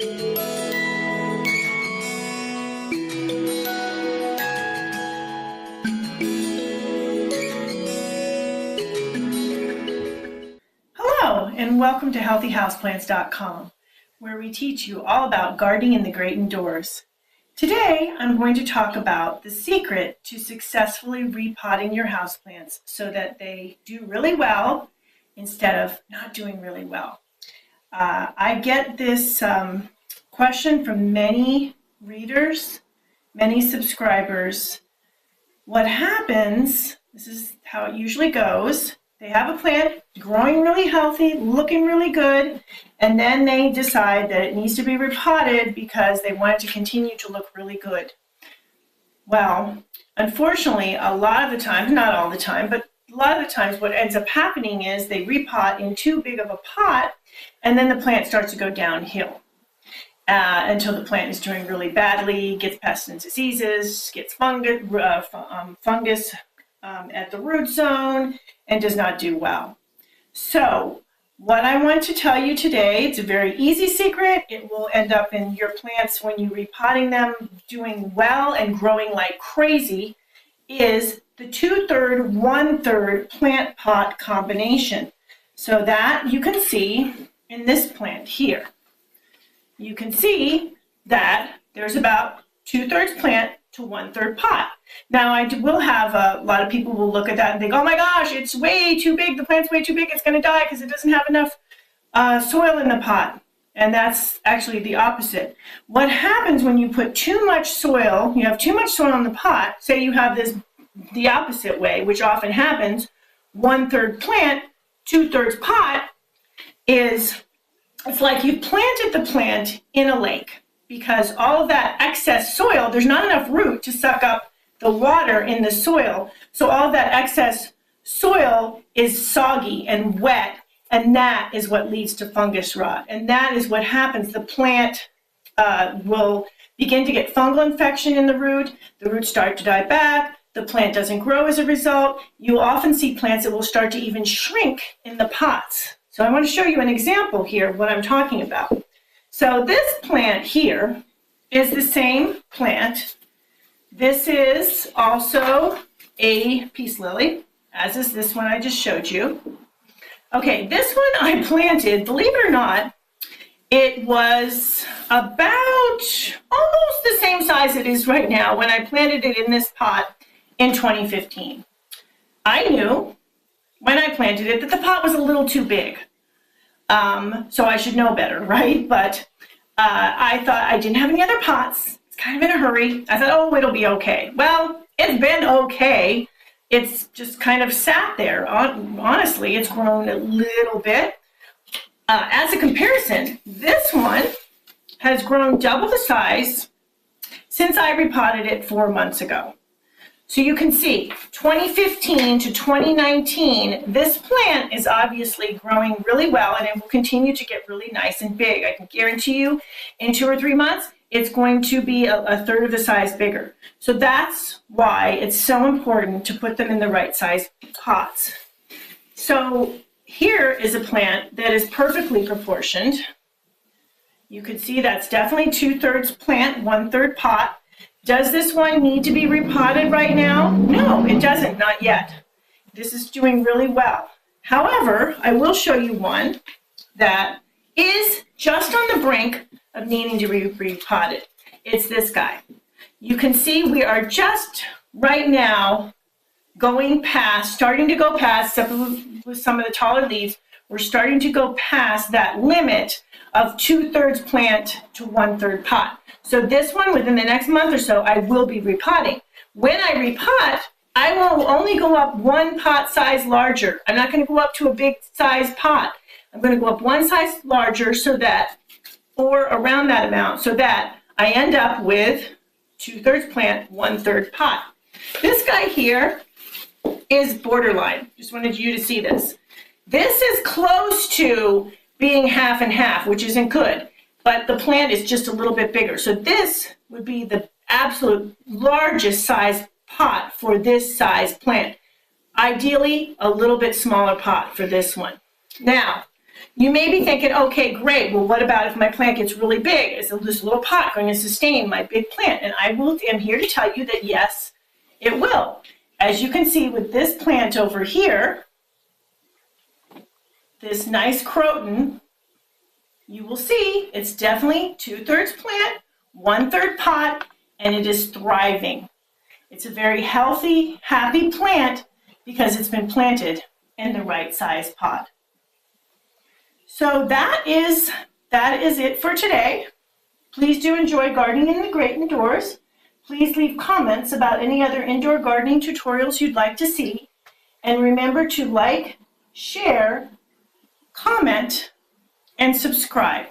Hello, and welcome to HealthyHouseplants.com, where we teach you all about gardening in the great indoors. Today, I'm going to talk about the secret to successfully repotting your houseplants so that they do really well instead of not doing really well. I get this question from many readers, many subscribers. What happens, this is how it usually goes, they have a plant growing really healthy, looking really good, and then they decide that it needs to be repotted because they want it to continue to look really good. Well, unfortunately, a lot of the time, not all the time, but a lot of the times what ends up happening is they repot in too big of a pot, and then the plant starts to go downhill until the plant is doing really badly, gets pests and diseases, gets fungus at the root zone, and does not do well. So what I want to tell you today, it's a very easy secret. It will end up in your plants when you're repotting them doing well and growing like crazy, is the 2/3, 1/3 plant pot combination. So that you can see in this plant here. You can see that there's about 2/3 plant to 1/3 pot. Now I will have a lot of people will look at that and think, oh my gosh, it's way too big, the plant's way too big, it's going to die because it doesn't have enough soil in the pot. And that's actually the opposite. What happens when you put too much soil, you have too much soil in the pot, say you have this the opposite way, which often happens, 1/3 plant, 2/3 pot, is it's like you planted the plant in a lake. Because all of that excess soil, there's not enough root to suck up the water in the soil. So all of that excess soil is soggy and wet, and that is what leads to fungus rot. And that is what happens. The plant will begin to get fungal infection in the roots start to die back, the plant doesn't grow as a result. You often see plants that will start to even shrink in the pots. So I want to show you an example here of what I'm talking about. So this plant here is the same plant. This is also a peace lily, as is this one I just showed you. Okay, this one I planted, believe it or not, it was about almost the same size it is right now when I planted it in this pot in 2015. I knew when I planted it that the pot was a little too big. So I should know better, right? But I thought I didn't have any other pots. It's kind of in a hurry. I thought, oh, it'll be okay. Well, it's been okay. It's just kind of sat there. Honestly, it's grown a little bit. As a comparison, this one has grown double the size since I repotted it 4 months ago. So you can see 2015 to 2019, this plant is obviously growing really well and it will continue to get really nice and big. I can guarantee you in 2 or 3 months, it's going to be a third of the size bigger. So that's why it's so important to put them in the right size pots. So here is a plant that is perfectly proportioned. You can see that's definitely 2/3 plant, 1/3 pot. Does this one need to be repotted right now? No, it doesn't, not yet. This is doing really well. However, I will show you one that is just on the brink of needing to be repotted. It's this guy. You can see we are just right now starting to go past, except with some of the taller leaves, we're starting to go past that limit of 2/3 plant to 1/3 pot. So this one, within the next month or so, I will be repotting. When I repot, I will only go up 1 pot size larger. I'm not going to go up to a big size pot. I'm going to go up 1 size larger or around that amount, so that I end up with 2/3 plant, 1/3 pot. This guy here is borderline. Just wanted you to see this. This is close to being half and half, which isn't good, but the plant is just a little bit bigger. So this would be the absolute largest size pot for this size plant. Ideally, a little bit smaller pot for this one. Now, You may be thinking, okay, great, well, what about if my plant gets really big? Is this little pot going to sustain my big plant? And am here to tell you that yes, it will. As you can see with this plant over here, this nice croton, you will see it's definitely 2/3 plant, 1/3 pot, and it is thriving. It's a very healthy, happy plant because it's been planted in the right size pot. So that is it for today. Please do enjoy gardening in the great indoors. Please leave comments about any other indoor gardening tutorials you'd like to see. And remember to like, share, comment, and subscribe.